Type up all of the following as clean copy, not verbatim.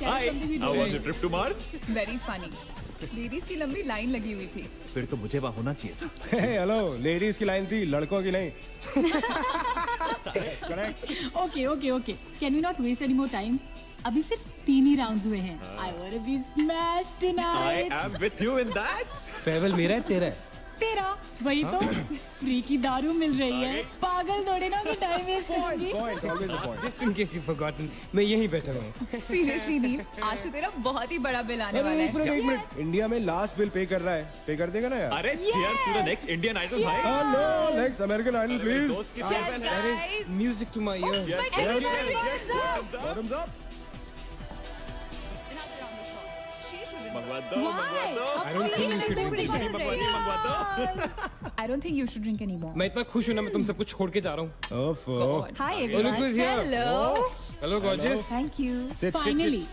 Hi, how was your trip to Mars? Very funny. Ladies की लंबी line लगी हुई थी। फिर तो मुझे वहाँ होना चाहिए था। हेलो, लेडीज की लाइन थी, लड़कों की नहीं। Okay okay okay, can we not waste any more time? अभी सिर्फ 3 ही राउंड्स हुए हैं। I want to be smashed I tonight. am with you in that. Farewell मेरा है, तेरा है। तेरा वही तो फ्री की दारू मिल रही है। पागल थोड़े ना मैं टाइम वेस्ट करूंगी। Point, always a point. Just in case you've forgotten, मैं यहीं बैठा हूँ। सीरियसली नील, आज तो तेरा बहुत ही बड़ा बिल आने वाला एक है। मिनट, इंडिया में लास्ट बिल पे कर रहा है, पे कर देगा ना यार? अरे cheers to the next Indian Idol भाई. हेलो, नेक्स्ट अमेरिकन आइडल मेरे प्लीज। दोस्त की Cheers, trip है. guys. Music to my ears. Cheers, my cheers, God, cheers, thumbs cheers. Bottoms up. Another round of shots. She shouldn't. मंगवा दो, मंगवा दो. I don't think you should drink Pretty it. good, right? मंगवा दो. I don't think you should drink anymore. मैं इतना खुश हूँ ना, मैं तुम सबको छोड़ के जा रहा हूँ। ओफो। God. Hi Look everyone. who's here. Hello. Hello gorgeous. Thank you. Finally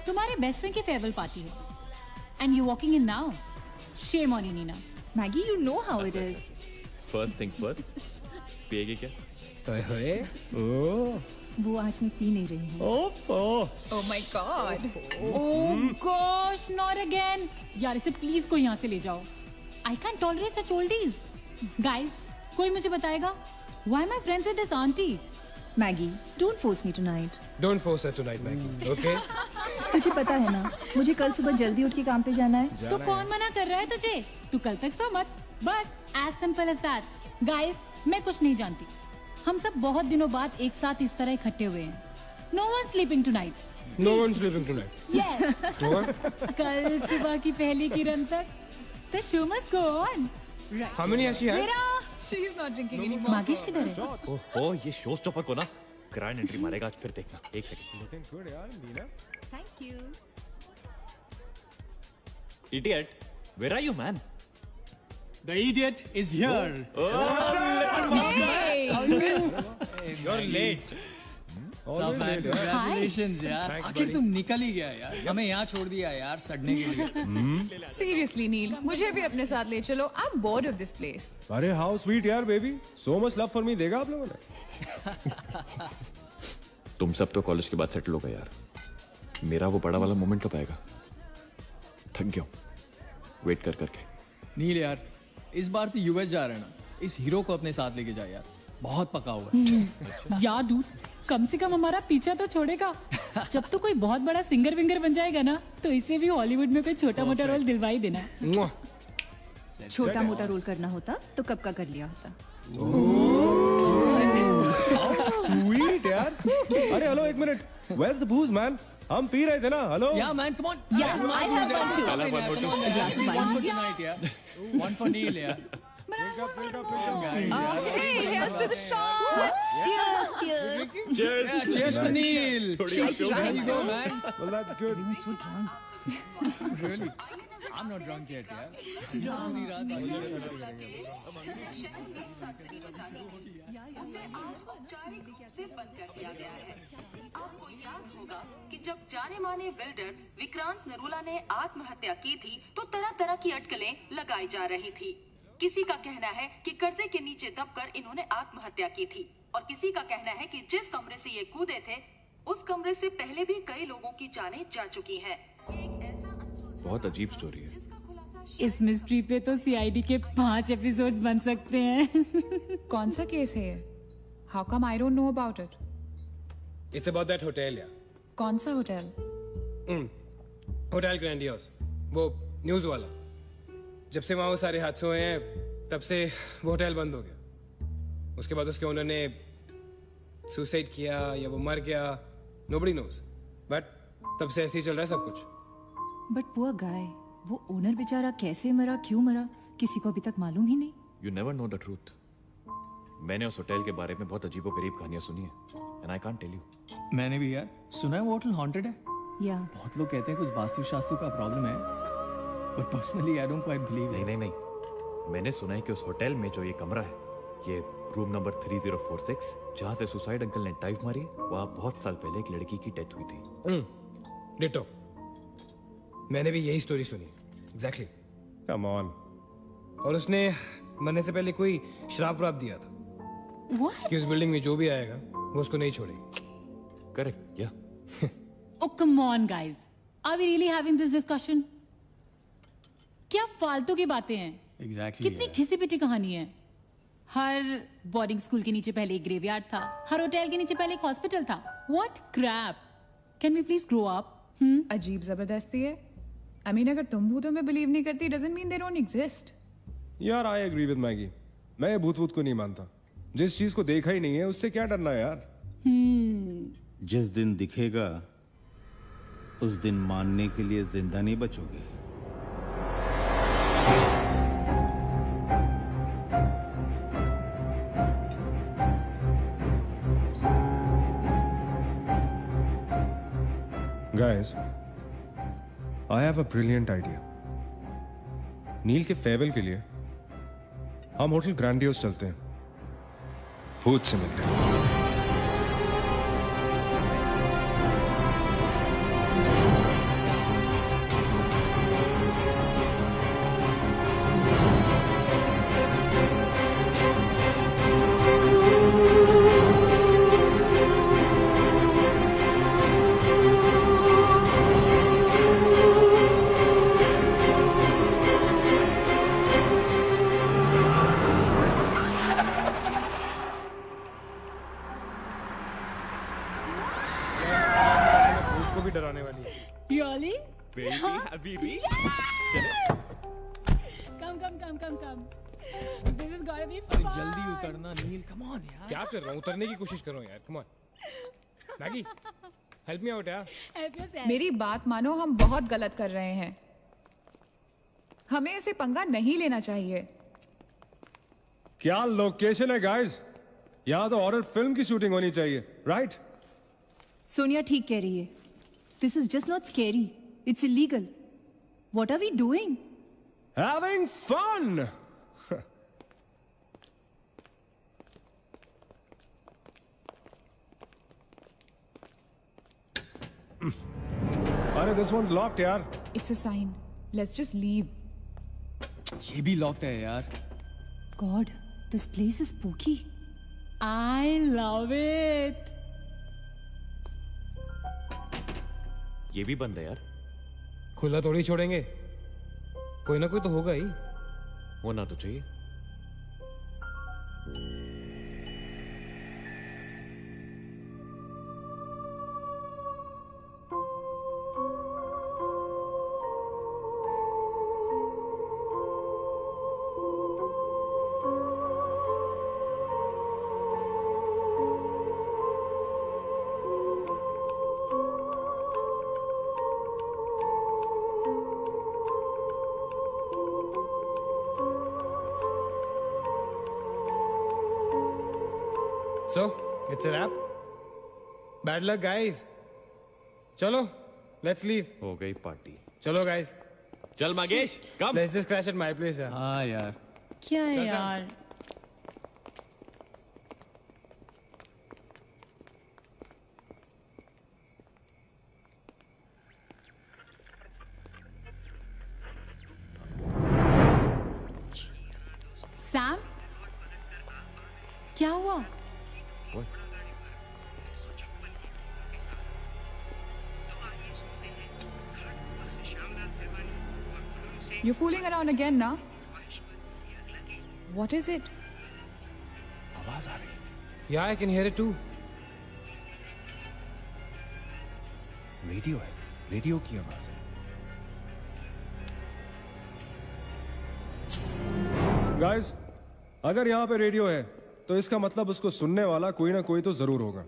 तुम्हारे बेस्ट फ्रेंड की फेयरवेल पार्टी है and you walking in now. Shame on you Nina. Maggie, you know how it is. First things first. पिएगी क्या? ओए ओह वो आज मैं P नहीं रही हूँ। ओफो। Oh my God. Oh gosh, not again. यार इसे प्लीज कोई यहाँ से ले जाओ। I can tolerate such oldies. Guys, कोई मुझे बताएगा why am I friends with this aunty? Maggie, don't force me tonight. Don't force her tonight, Maggie. Okay? तुझे पता है ना, मुझे कल सुबह जल्दी उठ के काम पे जाना है। तो कौन मना कर रहा है तुझे? तू कल तक सो मत। बस as simple as that. Guys, मैं कुछ नहीं जानती। हम सब बहुत दिनों बाद एक साथ इस तरह इकट्ठे हुए हैं। No one sleeping tonight. No one's sleeping tonight. Yes. What? कल सुबह की पहली किरण तक the show must go on. Right. How many has she had? मेरा She is not drinking anymore. मागिश किधर है? ओहो, ये शो स्टॉपर को ना ग्रैंड एंट्री मारेगा आज, फिर देखना. एक सेकंड. Looking good, यार, Neena. Thank you. Idiot, where are you, man? The idiot is here. Hey. You're late. Always late, यार. Congratulations यार. Thanks, आखिर buddy. तुम निकल ही गया यार. हमें यहाँ छोड़ दिया यार सड़ने के लिए. Seriously, नील, मुझे भी अपने साथ ले चलो। I'm bored of this place. अरे how sweet यार, baby. So much love for me देगा आप लोगों ने? तुम सब तो कॉलेज के बाद सेटल हो गए यार. मेरा वो बड़ा वाला मोमेंट कब आएगा? थक गया हूँ वेट कर करके. नील यार, इस बार तो यूएस जा रहे हैं ना. इस हीरो को अपने साथ लेके जा यार. बहुत पका हुआ है. याद हूँ, कम से कम हमारा पीछा तो छोड़ेगा। जब तो कोई बहुत बड़ा सिंगर विंगर बन जाएगा ना, तो इसे भी हॉलीवुड में कोई छोटा मोटा रोल दिलवाई देना। Mwah. छोटा मोटा रोल करना होता तो कब का कर लिया होता। Sweet यार. अरे हेलो, एक minute. Where's the booze, man? हम पी रहे थे ना. Hello. Yeah man, come on. Yeah, I have one too. Come on, one for tonight यार. One for Neil यार. Okay, here's to the shots. Cheers, cheers. Cheers. Yeah, cheers to Neil. थोड़ी और पियो. There you go man. Well, that's good. Really? I'm not drunk yet यार. पूरी रात औपचारिक रूप से बंद कर दिया गया है। आपको याद होगा कि जब जाने माने बिल्डर विक्रांत नरूला ने आत्महत्या की थी, तो तरह तरह की अटकलें लगाई जा रही थी। किसी का कहना है कि कर्जे के नीचे दबकर इन्होंने आत्महत्या की थी, और किसी का कहना है कि जिस कमरे से ये कूदे थे, उस कमरे से पहले भी कई लोगों की जानें जा चुकी हैं। एक ऐसा अनसुलझा बहुत अजीब स्टोरी है. जिसका खुलासा इस मिस्ट्री पे तो सीआईडी के 5 एपिसोड बन सकते हैं। कौन सा केस है ये? How come I don't know about it? It's about that hotel यार. कौन सा होटल? होटल ग्रैंडियोस, वो न्यूज वाला. जब से वहाँ वो सारे हादसे हुए हैं, तब से वो होटल बंद हो गया. उसके बाद उसके ओनर ने सुसाइड किया या वो मर गया, नोबडी नोज. बट तब से ऐसे ही चल रहा है सब कुछ. बट पुअर गाय, वो ओनर बेचारा कैसे मरा, क्यों मरा, किसी को अभी तक मालूम ही नहीं। You never know the truth. मैंने उस होटल के बारे में बहुत अजीबोगरीब कहानियां सुनी है and I can't tell you. मैंने भी यार सुना है वो होटल हॉन्टेड है। या बहुत लोग कहते हैं कुछ वास्तुशास्त्र का प्रॉब्लम है, but personally I don't quite believe नहीं नहीं नहीं, मैंने सुना है कि उस होटल में जो ये कमरा है, ये रूम नंबर 3046, जहाँ से सुसाइड अंकल ने डाइव मारी, वहाँ बहुत साल पहले एक लड़की की डेथ हुई थी। डिटो, मैंने भी यही स्टोरी सुनी। एग्जैक्टली। Come on. और उसने मरने से पहले कोई श्राप व्राप दिया था कि उस बिल्डिंग में जो भी आएगा वो उसको नहीं छोड़ेगी। करेक्ट या Oh, come on, guys. Are we really having this discussion? क्या फालतू की बातें हैं? Exactly. कितनी घिसी पिटी कहानी है. हर बोर्डिंग स्कूल के नीचे पहले एक ग्रेवयार्ड था. हर होटल के नीचे पहले एक हॉस्पिटल था. What crap? Can we please grow up? अजीब जबरदस्ती है. I mean, अगर तुम भूतों में बिलीव नहीं करती doesn't mean they don't exist. यार आई एग्री विद मैगी. मैं भूत को नहीं मानता. जिस चीज को देखा ही नहीं है उससे क्या डरना है यार. जिस दिन दिखेगा उस दिन मानने के लिए जिंदा नहीं बचोगे. Guys, I have a brilliant idea. नील के फेयरवेल के लिए हम होटल ग्रैंडियोस चलते हैं. भूत से मिलने. डराने वाली है. Really? Baby, Habibi. Come. This is gonna be अरे fun. जल्दी उतरना नील. Come on यार. क्या कर रहा हूँ? उतरने की कोशिश कर रहा हूँ यार. Come on. Maggi, help me out यार. Help yourself. मेरी बात मानो, हम बहुत गलत कर रहे हैं. हमें ऐसे पंगा नहीं लेना चाहिए. क्या लोकेशन है गाइस? यहाँ तो हॉरर फिल्म की शूटिंग होनी चाहिए, राइट? सोनिया ठीक कह रही है. This is just not scary. It's illegal. What are we doing? Having fun. अरे this one's locked यार. It's a sign. Let's just leave. ये भी लॉक्ड है यार. God, this place is spooky. I love it. ये भी बंद है यार. खुला थोड़ी छोड़ेंगे. कोई ना कोई तो होगा ही. होना तो चाहिए. So, it's a wrap. Bad luck, guys. चलो, let's leave. हो गई पार्टी. चलो, guys. चल मगेश, कम. Let's just crash at my place. यार. हाँ यार. क्या है चल, चल. यार? सैम, क्या हुआ? You're fooling around again now. What is it? आवाज आ रही है. Yeah, I can hear it too. Radio है. रेडियो की आवाज है. Guys, अगर यहाँ पे रेडियो है तो इसका मतलब उसको सुनने वाला कोई ना कोई तो जरूर होगा.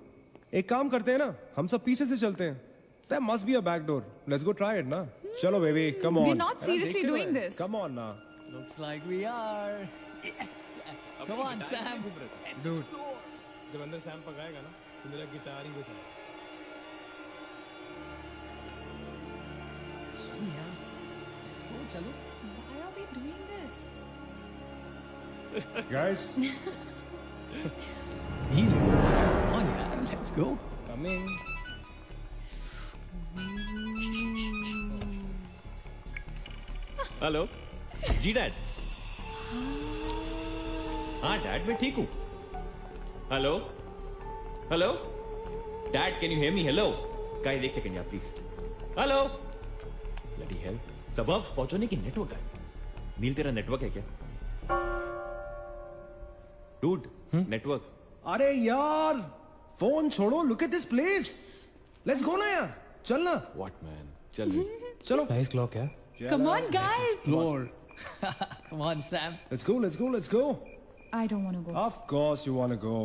एक काम करते हैं ना, हम सब पीछे से चलते हैं. There must be a back door. Let's go try it ना. चलो baby, come on. We're not seriously देखते doing रहो. this. Come on ना. Looks like we are. Yes. Come on, Sam. Dude, जब अंदर सैम पकाएगा ना, तो मेरा गिटार ही बजाएगा. Sonia, let's go. चलो. Why are we doing this? Guys, Neil, come on यार. Let's go. come in. Hello जी डैड. हाँ डैड मैं ठीक हूँ. Hello hello dad can you hear me. Hello guys एक सेकंड यार प्लीज। हेलो ब्लडी हेल, सबब्स पहुंचने की नेटवर्क है। नील तेरा नेटवर्क है क्या? Dude network. अरे यार फोन छोड़ो, look at this place, let's go ना यार, चल ना। व्हाट मैन, चल चलो। नाइस क्लॉक है। Come on, guys. Explore. Come on, Sam. Let's go, let's go, let's go. I don't want to go. Of course you want to go.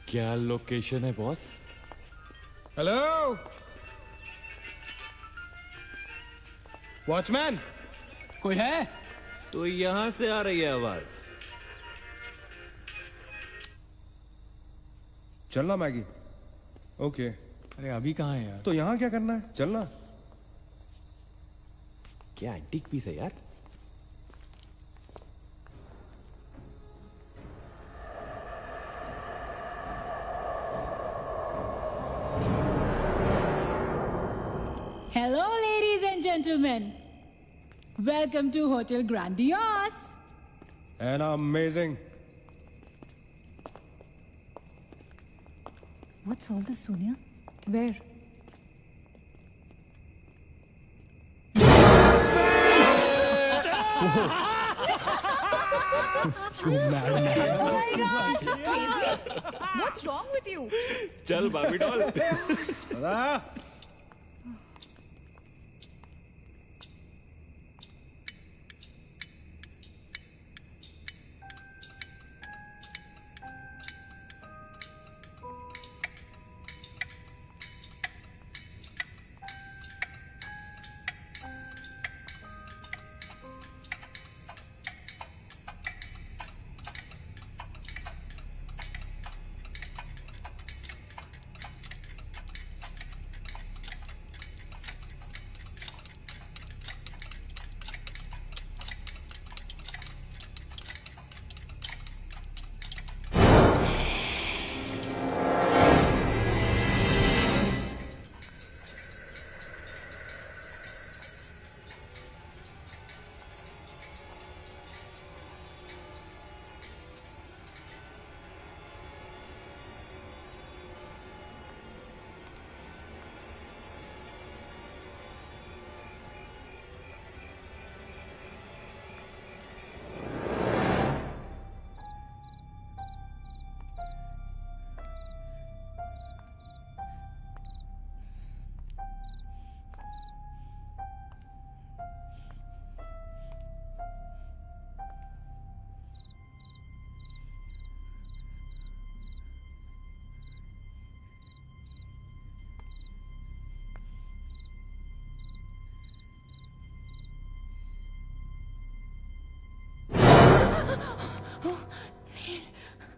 क्या location है boss? Hello watchman. कोई है? तो यहां से आ रही है आवाज। चलना मैगी। ओके अरे अभी कहाँ है यार? तो यहाँ क्या करना है, चलना। क्या एंटीक पीस है यार? Hello, ladies and gentlemen. Welcome to Hotel Grandiose. And amazing. What's all this, Sonia? Where? Crazy? What's wrong with you? चल बाबी doll.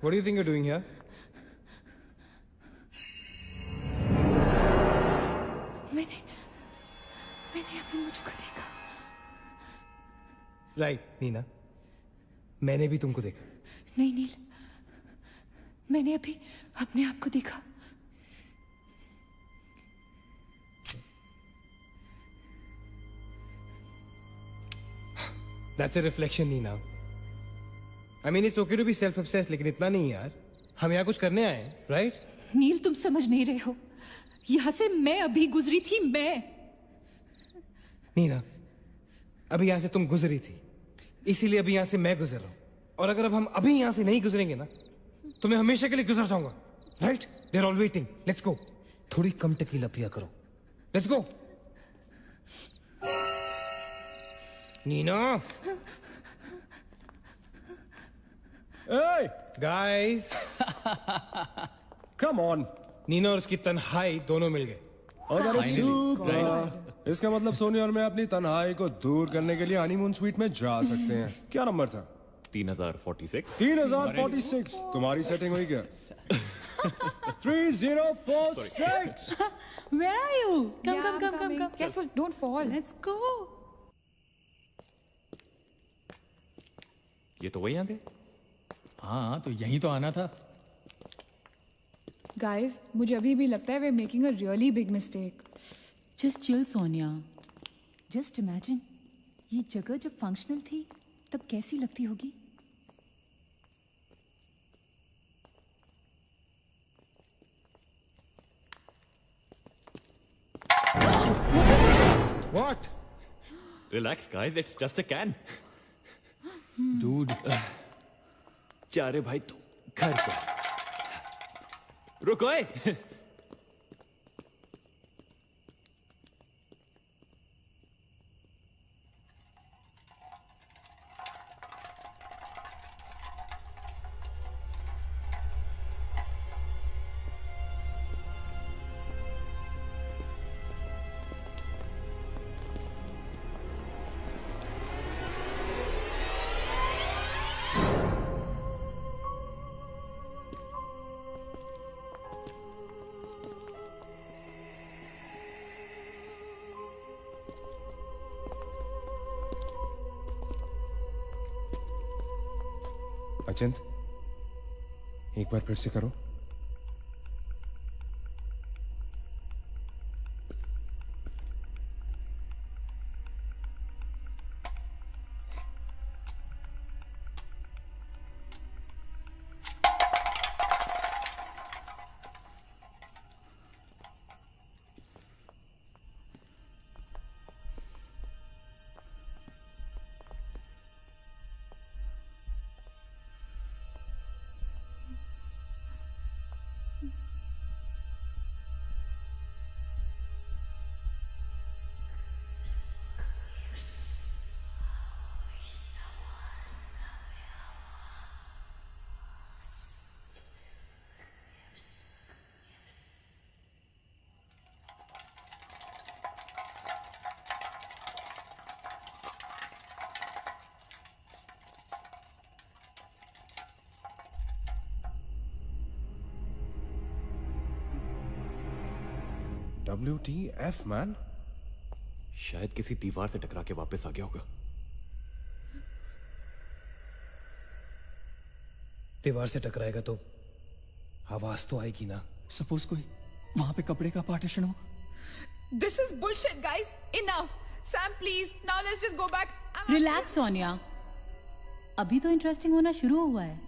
What do you think you're doing here? मैंने अभी मुझको देखा। राइट नीना, मैंने भी तुमको देखा। नहीं नील, मैंने अभी अपने आप को देखा। That's a reflection, Nina. I mean, it's okay to be self-obsessed, लेकिन इतना नहीं यार। हम यहाँ कुछ करने आए हैं, right? नील तुम समझ नहीं रहे हो, यहाँ से मैं अभी गुजरी थी। मैं नीना, अभी यहाँ से तुम गुजरी थी, इसीलिए अभी यहाँ से मैं गुजर रहा हूँ। और अगर अब हम अभी यहाँ से नहीं गुजरेंगे ना, तो मैं हमेशा के लिए गुजर जाऊंगा। Right? They're all waiting. Let's go. थोड़ी कम टकीला पिया करो। Let's go. Neena. Hey, Guys. come on. Neena और उसकी तन्हाई दोनों मिल गए। और इसका मतलब सोनी और मैं अपनी तन्हाई को दूर करने के लिए हनीमून स्वीट में जा सकते हैं। क्या नंबर था? 3046। 3046। तुम्हारी सेटिंग हुई क्या? 3046। Where are you? Come. Careful, don't fall. Let's go. ये तो वही आ गए। हाँ तो यहीं तो आना था। Guys, मुझे अभी भी लगता है we're making a really big mistake. Just chill, Sonia. Just imagine, ये जगह जब फंक्शनल थी तब कैसी लगती होगी. What? Relax, guys. It's just a can. Dude. जा रे भाई तू घर जा. रुको. अचिंत, एक बार फिर से करो. WTF man? शायद किसी दीवार से टकरा के वापस आ गया होगा. दीवार से टकराएगा तो आवाज तो आएगी ना. सपोज कोई वहां पे कपड़े का पार्टीशन हो. This is bullshit, guys. Enough. Sam, please. Now let's just go back. Relax, Sonia. अभी तो इंटरेस्टिंग होना शुरू हुआ है.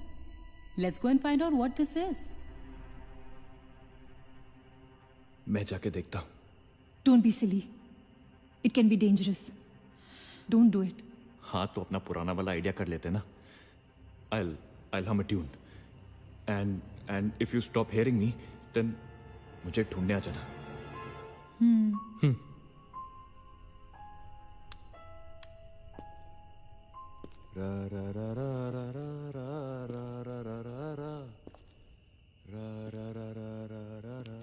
Let's go and find out what this is. मैं जाके देखता हूं. Don't be silly. It can be dangerous. Don't do it. हाँ तो अपना पुराना वाला आइडिया कर लेते ना. I'll hum a tune. And if you stop hearing me, then मुझे ढूंढने आ जाना. रा रा रा रा रा रा रा रा रा रा रा रा रा रा रा रा रा रा.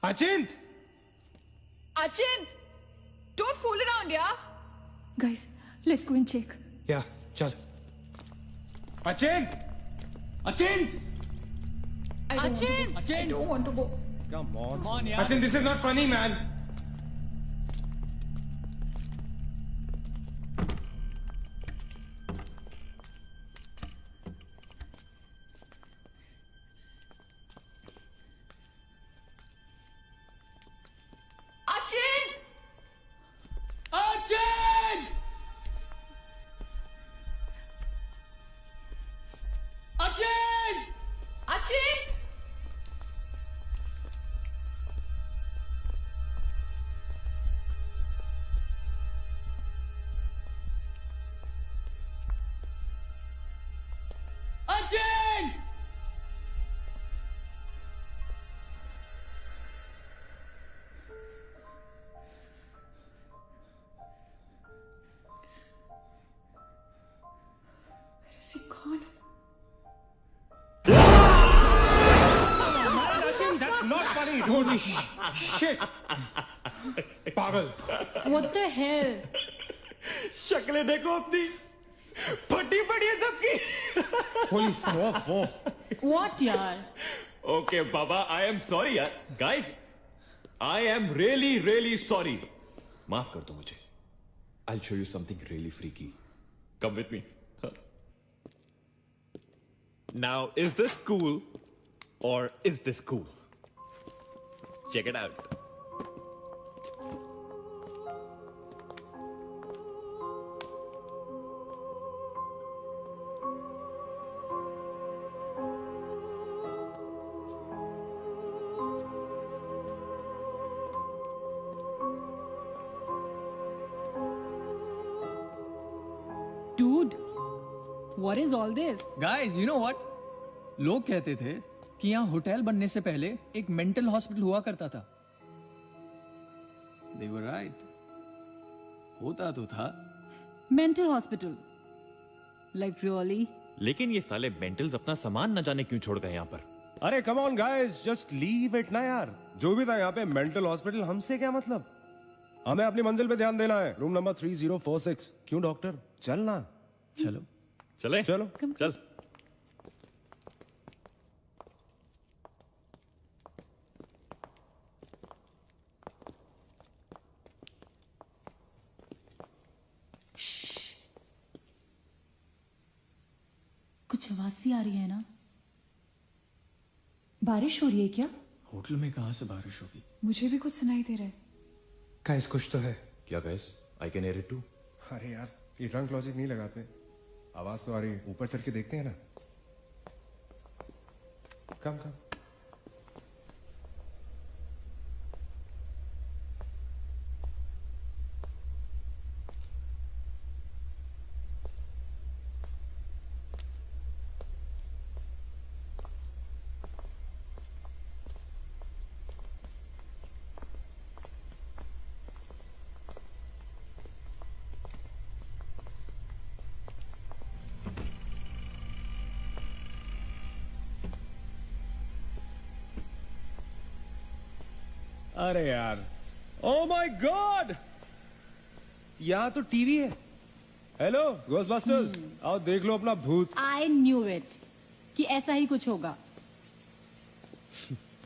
Achint! Achint! Don't fool around, yeah? Guys, let's go and check. Yeah, चल. Achint! Achint! I don't want to go. Come on. Achint, this is not funny, man. Holy shit! पागल। What the hell? शक्लें देखो अपनी, फटी पड़ी है सबकी। Holy fuck! What यार? Okay, Baba, I am sorry यार. Guys, I am really sorry. माफ कर दो मुझे. I'll show you something really freaky. Come with me. Now, is this cool or is this cool? Check it out. Dude, what is all this? Guys you know what, लोग कहते थे कि यहाँ hotel बनने से पहले एक मेंटल हॉस्पिटल हुआ करता था. They were right. होता तो था. Mental hospital. Like really? लेकिन ये साले मेंटल्स अपना सामान न जाने क्यों छोड़ गए यहाँ पर. अरे come on guys, just leave it ना यार. जो भी था यहाँ पे मेंटल हॉस्पिटल, हमसे क्या मतलब. हमें अपनी मंजिल पे ध्यान देना है. Room number 3046. क्यों डॉक्टर, चलना. चलो चले चलो चल. कुछ आवाज सी आ रही है ना? बारिश हो रही है क्या? होटल में कहाँ से बारिश होगी? मुझे भी कुछ सुनाई दे रहा है. Guys, कुछ तो है. क्या guys? I can hear it too. अरे यार, ये ड्रंक लॉजिक नहीं लगाते. आवाज तो आ रही है. ऊपर चढ़ के देखते हैं ना. कम कम. अरे यार, ओ माय गॉड, यहाँ तो टीवी है. हेलो घोस्टबस्टर्स, आओ देख लो अपना भूत. I knew it कि ऐसा ही कुछ होगा.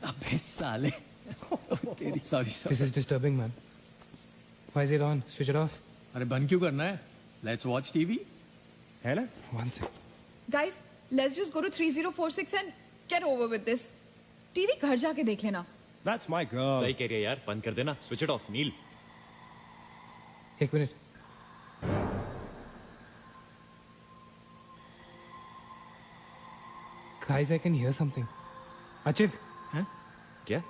अबे साले. तेरी sorry. This is disturbing, man. Why is it on? Switch it off. अरे बंद क्यों करना है? Let's watch TV. है ना? One sec. Guys, let's just go to 3046 and get over with this. TV घर जाके देख लेना. That's my girl. सही कह रही है यार, बंद कर देना. Switch it off, नील. एक minute. Guys, I can hear something. Achit. हैं? क्या?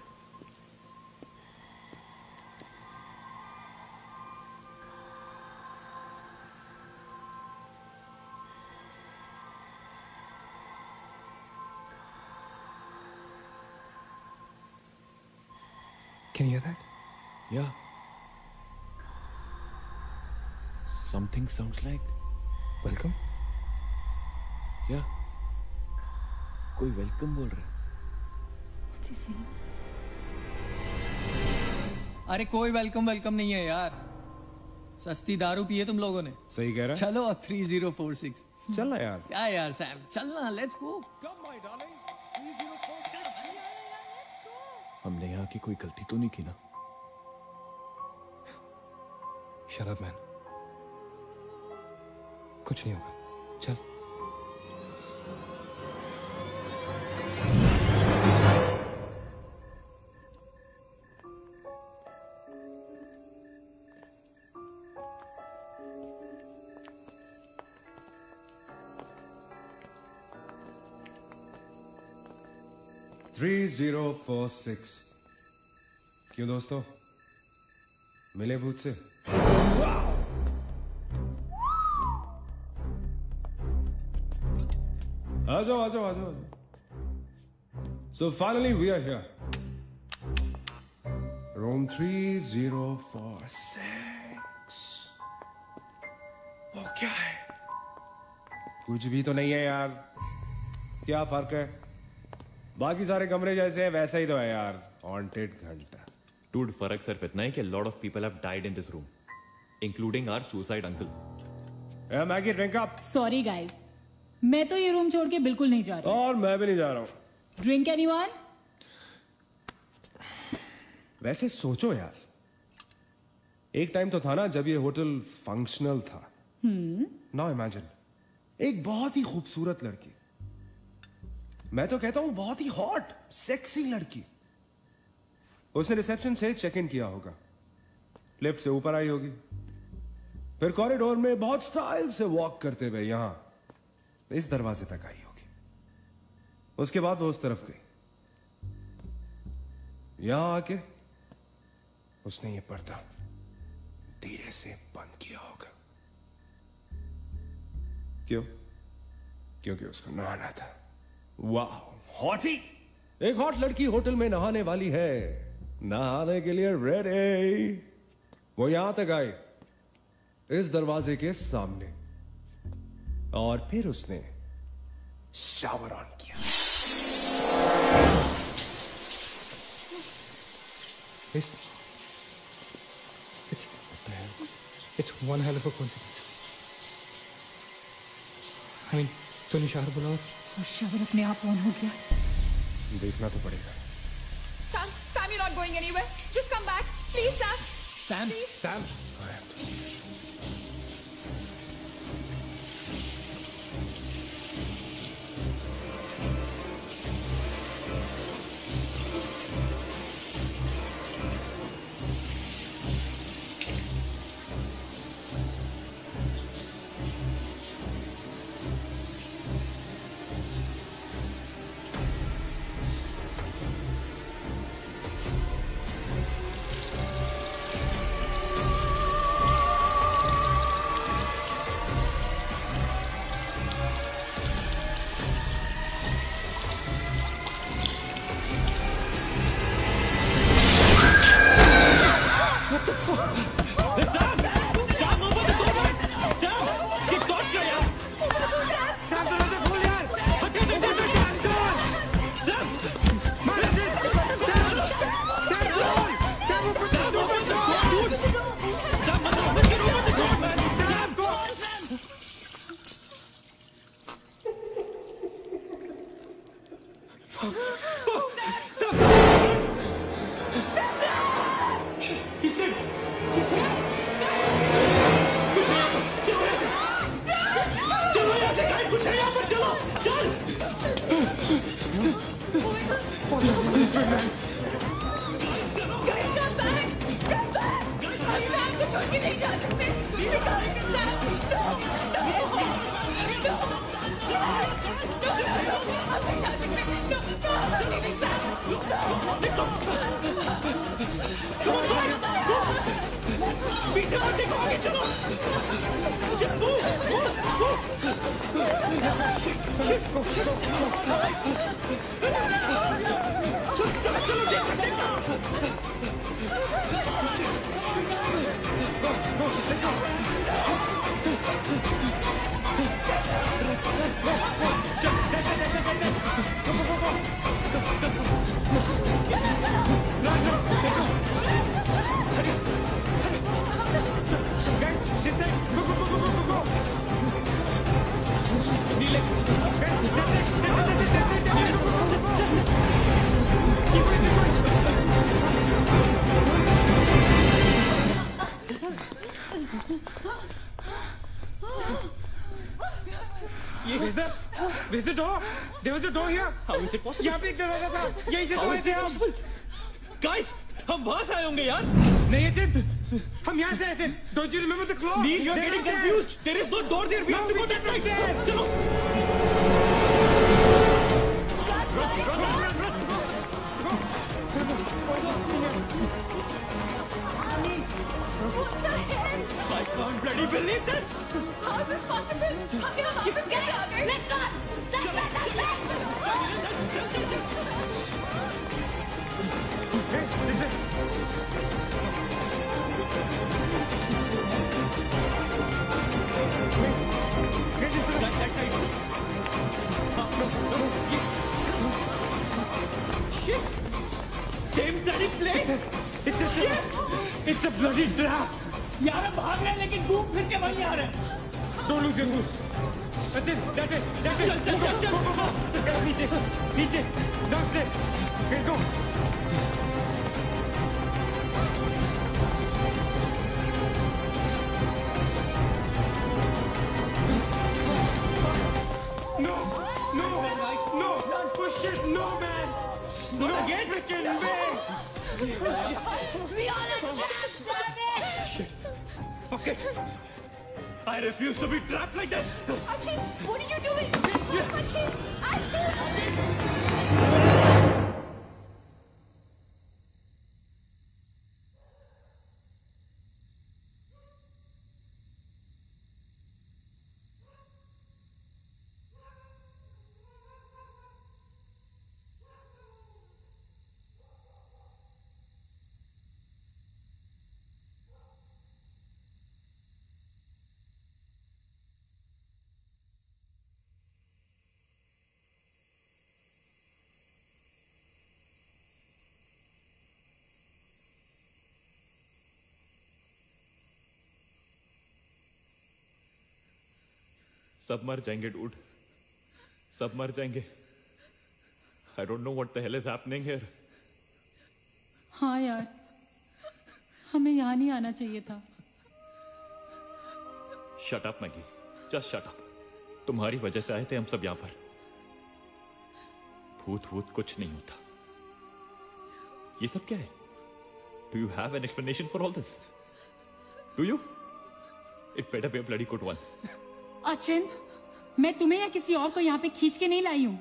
Can you hear that? Yeah. Something sounds like. Welcome. Yeah. कोई वेलकम बोल रहा है. What's he saying? अरे कोई वेलकम नहीं है यार. सस्ती दारू पिए तुम लोगों ने. सही कह रहा है. चलो अब 3046. चलना यार. क्या यार सैम, चलना. Let's go. हमने यहाँ की कोई गलती तो नहीं की ना? Shut up, man. कुछ नहीं होगा. चल. $3046. क्यों दोस्तों, मिले भूत से? आ जाओ. So finally we are here. Room 3046. वो क्या है? कुछ भी तो नहीं है यार. क्या फर्क है? बाकी सारे कमरे जैसे है वैसा ही तो है यार. हॉन्टेड घंटा। Dude, फर्क सिर्फ इतना है कि lot of people have died in this room, including our suicide uncle. Maggi drink up. Sorry guys, मैं तो ये रूम छोड़ के बिल्कुल नहीं जा रही। और मैं भी नहीं जा रहा हूँ। Drink anyone? वैसे सोचो यार, एक टाइम तो था ना जब ये होटल फंक्शनल था। नाउ इमेजिन, एक बहुत ही खूबसूरत लड़की, मैं तो कहता हूं बहुत ही हॉट सेक्सी लड़की, उसने रिसेप्शन से चेक इन किया होगा, लिफ्ट से ऊपर आई होगी, फिर कॉरिडोर में बहुत स्टाइल से वॉक करते हुए यहां इस दरवाजे तक आई होगी। उसके बाद वो उस तरफ गई, यहां आके उसने ये पर्दा धीरे से बंद किया होगा। क्यों? क्योंकि उसको नहाना था। वाह, हॉटी! एक हॉट लड़की होटल में नहाने वाली है, नहाने के लिए रेडी। वो यहां तक आई, इस दरवाजे के सामने, और फिर उसने शावर ऑन किया। It's one hell of a coincidence. I mean, तूने शावर बोला और शावर अपने आप ऑन हो गया। देखना तो पड़ेगा। Sam, you're not going anywhere. Just come back, please, Sam. Sam? Please. Sam? I have to see. Is the door? There was a door here. How is it possible? यहाँ पे एक दरवाजा था, यहीं से तो आए थे हम। Guys, हम वहां से आए होंगे यार। नहीं अचित, हम यहाँ से आए थे। Don't you remember the claw? Neil, you are getting confused. There is no door there. We have to go that way. चलो। I can't bloody believe this. How is this possible? हम यहाँ वापस कैसे आ गए? Let's run! Same It's a bloody trap. यार हम भाग रहे हैं लेकिन घूम फिर के वहीं आ रहे हैं। Don't lose your cool. Sachin, that way. चल चल चल चल। Guys, नीचे, downstairs. Guys, go. No, push it, no man. No, get freaking away. We are a trap, damn it! Shit. Fuck it. I refuse to be trapped like this. Achin, what are you doing? Achin, Achin! सब मर जाएंगे dude, सब मर जाएंगे. I don't know what the hell is happening here. हाँ यार, हमें यहाँ नहीं आना चाहिए था. Shut up Maggi, just shut up. तुम्हारी वजह से आए थे हम सब यहाँ पर. भूत भूत कुछ नहीं होता. ये सब क्या है? Do you have an explanation for all this? Do you? It better be a bloody good one. Achin, मैं तुम्हें या किसी और को यहाँ पे खींच के नहीं लाई हूँ.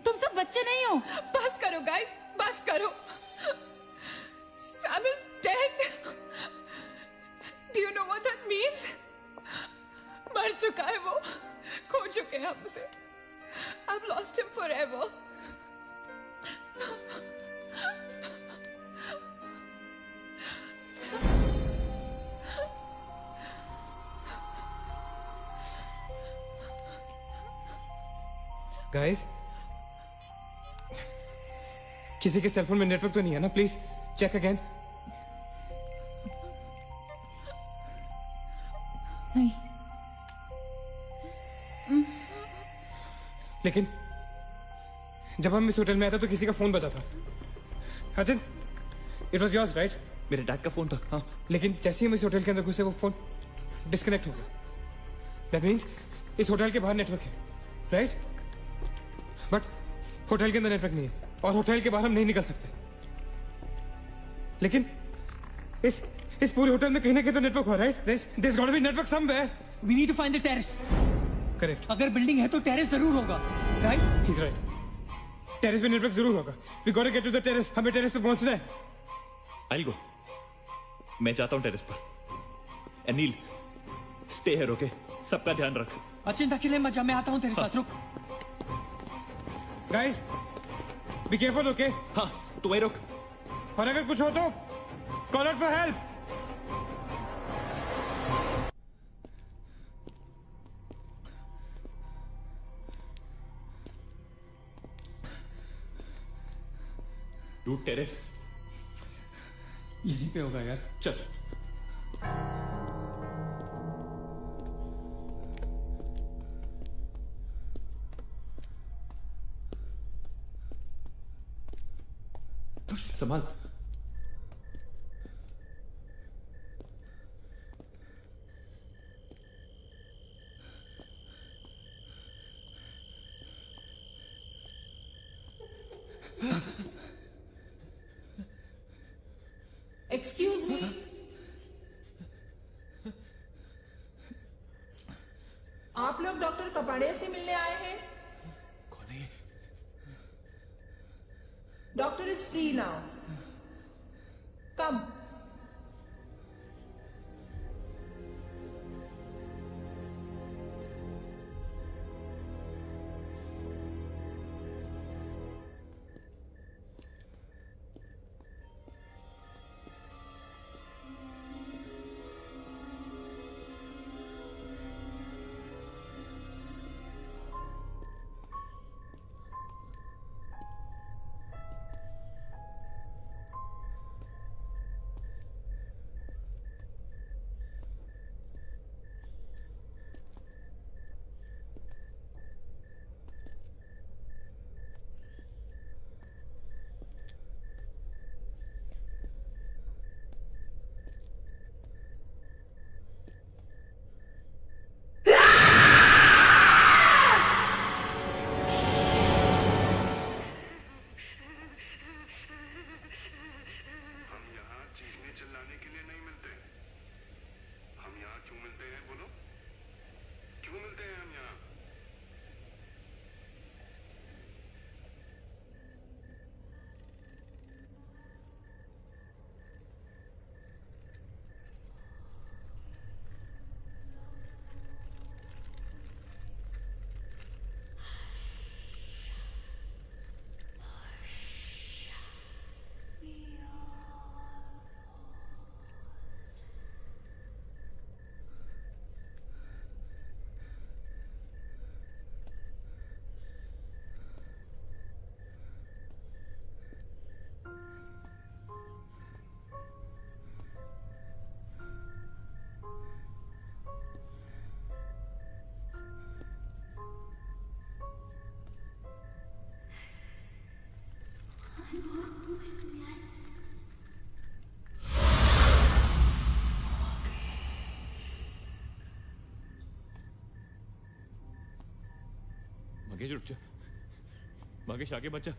तुम सब बच्चे नहीं हो. बस करो गाइस, बस करो. Sam is dead. Do you know what that means? मर चुका है वो. खो चुके हैं हम उसे. I've lost him forever. Guys, किसी के सेलफोन में नेटवर्क तो नहीं है ना? Please check again. नहीं. लेकिन जब हम इस होटल में आए थे तो किसी का फोन बजा था. Achin, it was yours right? मेरे डैड का फोन था. हाँ. लेकिन जैसे ही हम इस होटल के अंदर घुसे वो फोन डिस्कनेक्ट हो गया. दैट मीन्स इस होटल के बाहर नेटवर्क है, राइट? बट होटल के अंदर नेटवर्क नहीं है और होटल के बाहर हम नहीं निकल सकते. लेकिन इस पूरे होटल में कहीं ना कहीं तो नेटवर्क हो, right? There's got to be network somewhere. We need to find the terrace. Correct. अगर बिल्डिंग है तो टेरेस जरूर होगा, राइट? He's right. टेरेस पे नेटवर्क जरूर होगा. We gotta get to the terrace. हमें टेरेस पे पहुंचना है. I'll go. मैं जाता हूँ टेरेस पर. Anil, stay here, okay? सबका ध्यान रख. अचिंता अकेले मत जा, मैं आता हूँ तेरे साथ. रुक. Guys, be careful, okay? हाँ, तू वहीं रुक. और अगर कुछ हो तो call out for help. Dude, terrace यहीं पे होगा यार. चल. संभाल. Excuse me. आप लोग डॉक्टर कपाड़े से मिलने आए हैं? कौन है ये? Doctor is free now. Come. Magesh रुक जा, मगेश आगे बच्चा।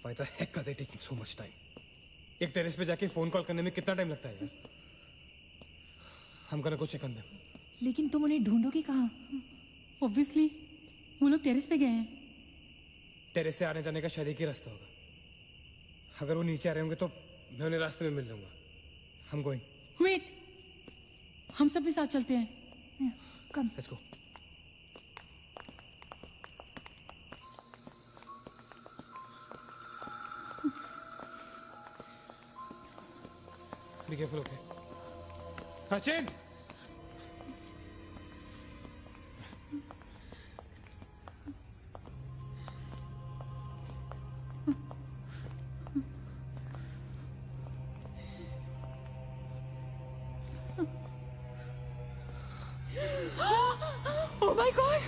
Why the heck are they taking so much time? एक टेरेस पे जाके फोन कॉल करने में कितना टाइम लगता है यार? I'm gonna go check on them. लेकिन तुम उन्हें ढूंढोगे कहाँ? Obviously, वो लोग टेरेस पे गए हैं। टेरेस से आने जाने का शायद एक ही रास्ता होगा। अगर वो नीचे आ रहे होंगे तो मैं उन्हें रास्ते में मिल लूंगा। I'm going. Wait, हम सब भी साथ चलते हैं। Come. Let's go. Be careful, okay? Sachin! Oh my God!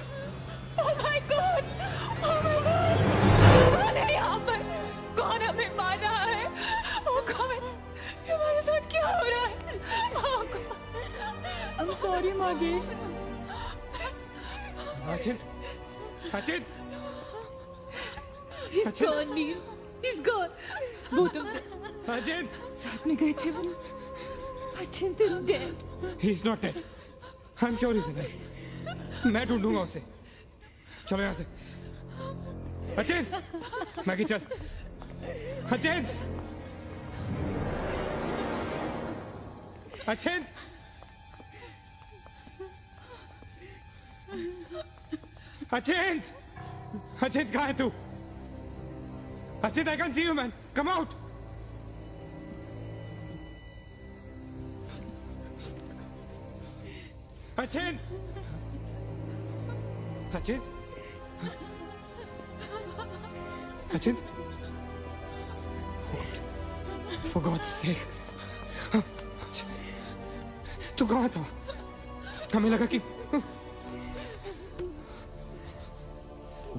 Oh my God! Oh my God! कौन है यहाँ पर? कौन हमें मार रहा है? वो कौन? हमारे साथ क्या हो रहा है? Oh God! I'm sorry, Magesh. Sachin! Sachin! He's gone, Neil. He's gone. Both of them. Sachin! साथ में गए थे वो। Sachin is dead. He's not dead. I'm sure he's alive. मैं ढूंढूंगा उसे। चलो यहाँ से। अचिन! मैगी चल। अचिन! अचिन! अचिन! अचिन कहाँ है तू? Achin, I can't see you, man. Come out. Sachin! Sachin? Sachin? For God's sake. तू कहाँ था? हमें लगा कि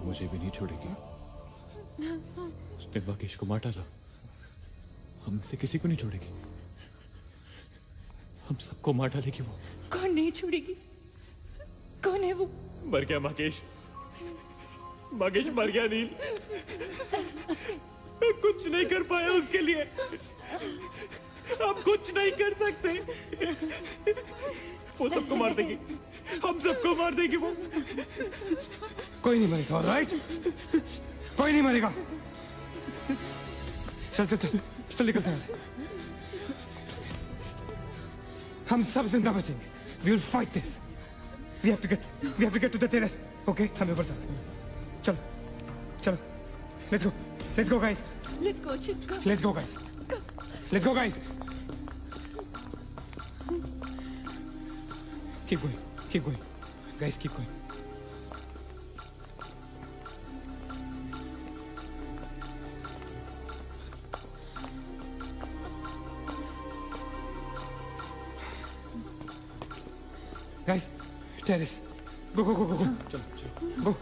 मुझे भी नहीं छोड़ेगी। उसने मकेश को मार डाला। हम से किसी को नहीं छोड़ेगी, हम सबको मार डालेगी वो। कौन नहीं छोड़ेगी? कौन है वो? मर गया मकेश, मकेश मर गया नील। मैं कुछ नहीं कर पाया उसके लिए, हम कुछ नहीं कर सकते। वो सबको मार देगी, हम सबको मार देगी वो। कोई नहीं मरेगा, ऑलराइट? कोई नहीं मरेगा। चल चल चल चल निकलते हैं यहाँ से। हम सब जिंदा बचेंगे। We will fight this. We have to get to the terrace. Okay? हमें ऊपर चलो। चलो चलो। Let's go guys. Let's go, Chitka. Let's go guys. Let's go guys. Keep going. Guys, keep going. Guys, terrace. Go. चलो. Go.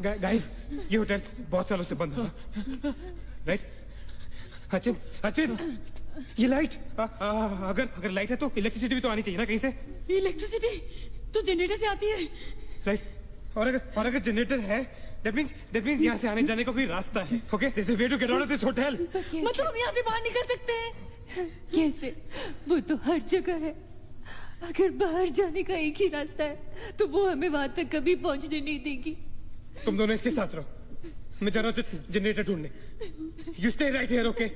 Guys, ये hotel बहुत सालों से बंद है, राइट? अचिन, ये लाइट, अगर लाइट है तो इलेक्ट्रिसिटी भी तो आनी चाहिए ना कहीं से। इलेक्ट्रिसिटी तो जनरेटर से आती है, राइट? और अगर जनरेटर है, that means यहाँ से आने जाने का कोई रास्ता है। Okay, there's a way to get out of this hotel. मतलब हम यहाँ से बाहर निकल सकते हैं? कैसे? वो तो हर जगह है। अगर बाहर जाने का एक ही रास्ता है, तो वो हमें वहां तक कभी पहुंचने नहीं देगी। तुम दोनों इसके साथ रहो, मैं जा रहा हूँ जनरेटर ढूंढने। You stay right here, okay?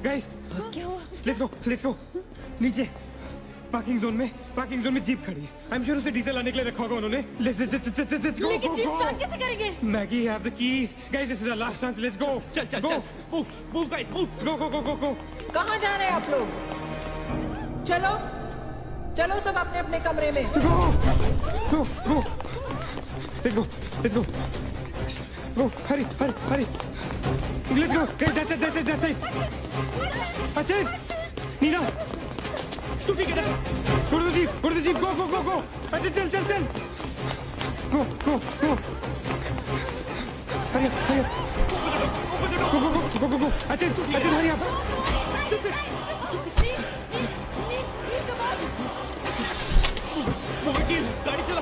Guys, क्या हुआ? let's go, नीचे, पार्किंग जोन में जीप खड़ी है। आई एम श्योर उसे डीजल लाने के लिए रखा होगा उन्होंने। लेकिन जीप स्टार्ट कैसे करेंगे? Maggie have the keys. Guys this is our last chance, let's go. चल मूव गाइस, मूव गो। कहाँ जा रहे हैं आप लोग? चलो सब अपने अपने कमरे में। Go. Let's go. Go. Hurry. Let's go. Guys, that's it. That's it. Nina. Stupid kid. Go to the jeep. Go. That's it. Chal. Go. Hurry up. Go. That's it. Hurry up. गाड़ी चला।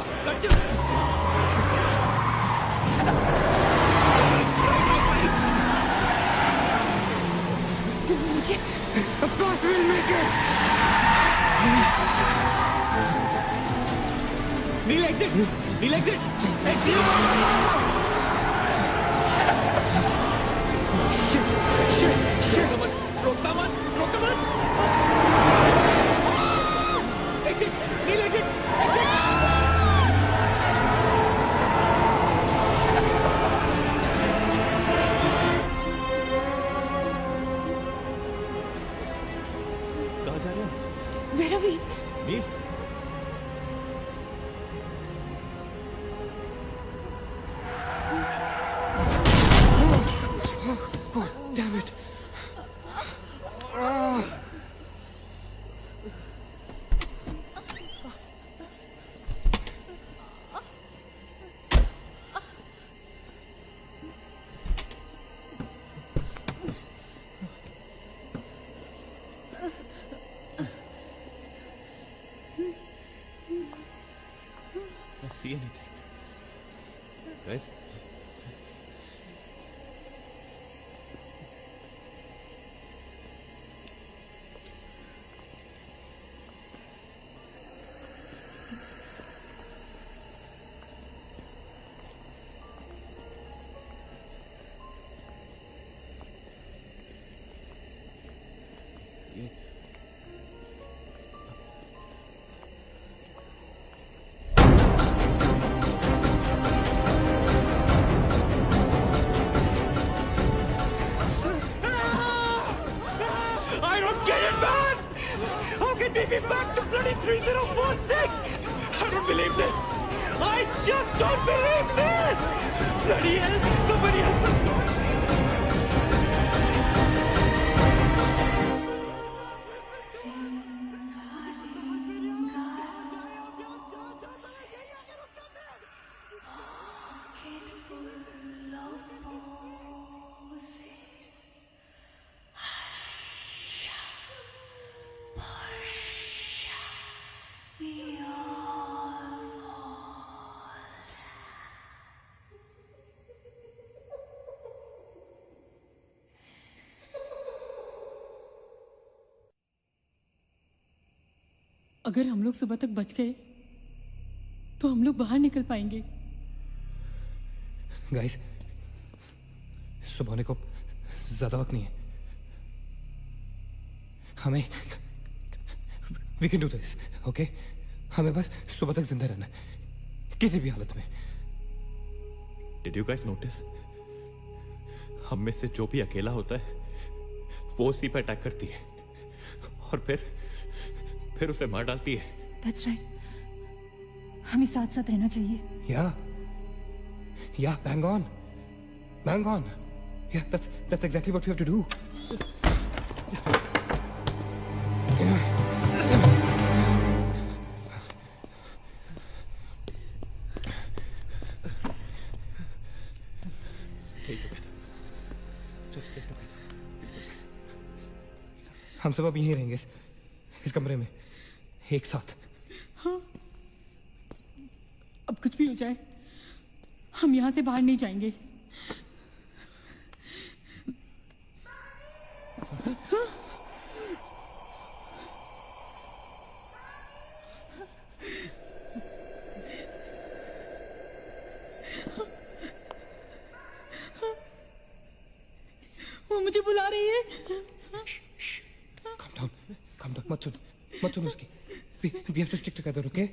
Of course we'll make it. Neil exit. Shit. रोकता मत. Exit. Neil exit. Where are we? Neil. God damn it. See anything? Guys? Take me back to bloody 3046! I don't believe this! I just don't believe this! Bloody hell! Somebody help me! अगर हम लोग सुबह तक बच गए तो हम लोग बाहर निकल पाएंगे। गाइस, सुबह होने को ज्यादा वक्त नहीं है। हमें we can do this, okay? हमें बस सुबह तक जिंदा रहना है, किसी भी हालत में। Did you guys notice? हम में से जो भी अकेला होता है वो उसी पर अटैक करती है और फिर उसे मार डालती है। That's right. हमें साथ साथ रहना चाहिए। Yeah, bang on. Yeah, that's exactly what we have to do. Stay together. Just stay together. हम सब अब यहीं रहेंगे इस कमरे में एक साथ। हाँ, अब कुछ भी हो जाए हम यहाँ से बाहर नहीं जाएंगे। हाँ? वो मुझे बुला रही है। Calm down, मत सुन उसकी। We have to stick together, okay?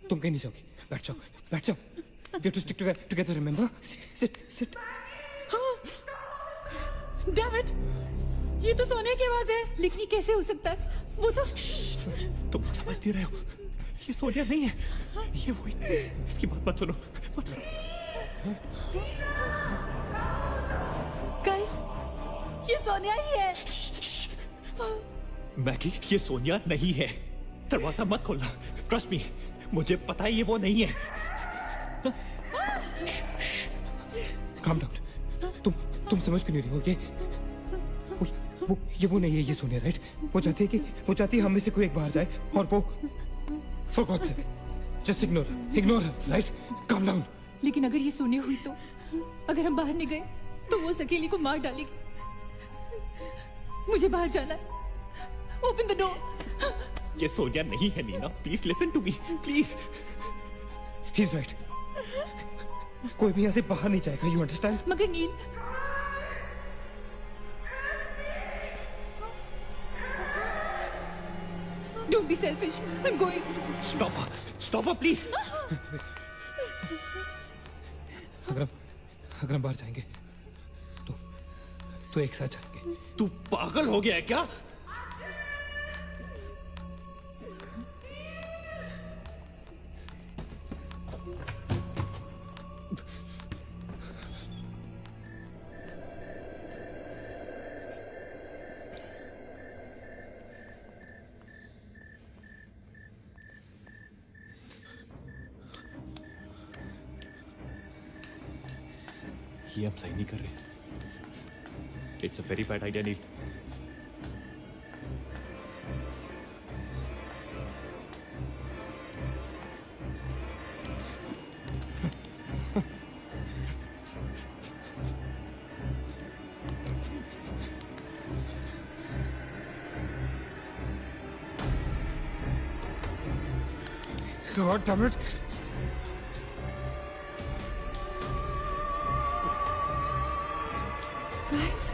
तुम कहीं नहीं जाओगी. बैठ जाओ, बैठ जाओ. We have to stick together, remember? Sit. David, ये तो सोने की आवाज है. लेकिन ये कैसे हो सकता है? वो तो तुम समझती रहे हो, ये सोनिया नहीं है, ये वही. इसकी बात मत सुनो, मत सुनो. गाइस, ये सोनिया ही है. मैगी, ये सोनिया नहीं है. दरवाजा मत खोलना. ट्रस्ट मी, मुझे पता है ये वो नहीं है. Calm down. तुम समझ क्यों नहीं रही हो? ये वो नहीं है, ये सोनिया, राइट? वो चाहती है हम में से कोई एक बाहर जाए और वो for God's sake, just ignore her, right? Calm down. लेकिन अगर ये सोनिया हुई तो अगर हम बाहर नहीं गए तो वो सकेली को मार डालेगी. मुझे बाहर जाना है. Open the door. ये सोनिया नहीं है Nina. Please listen to me, please. He's right. कोई भी यहाँ से बाहर नहीं जाएगा, you understand? मगर नील, don't be selfish. I'm going. Stop her, please. अगर हम बाहर जाएंगे तो एक साथ जाएंगे. तू पागल हो गया है क्या? ये हम सही नहीं कर रहे. It's a very bad idea Neel. God damn it. Guys,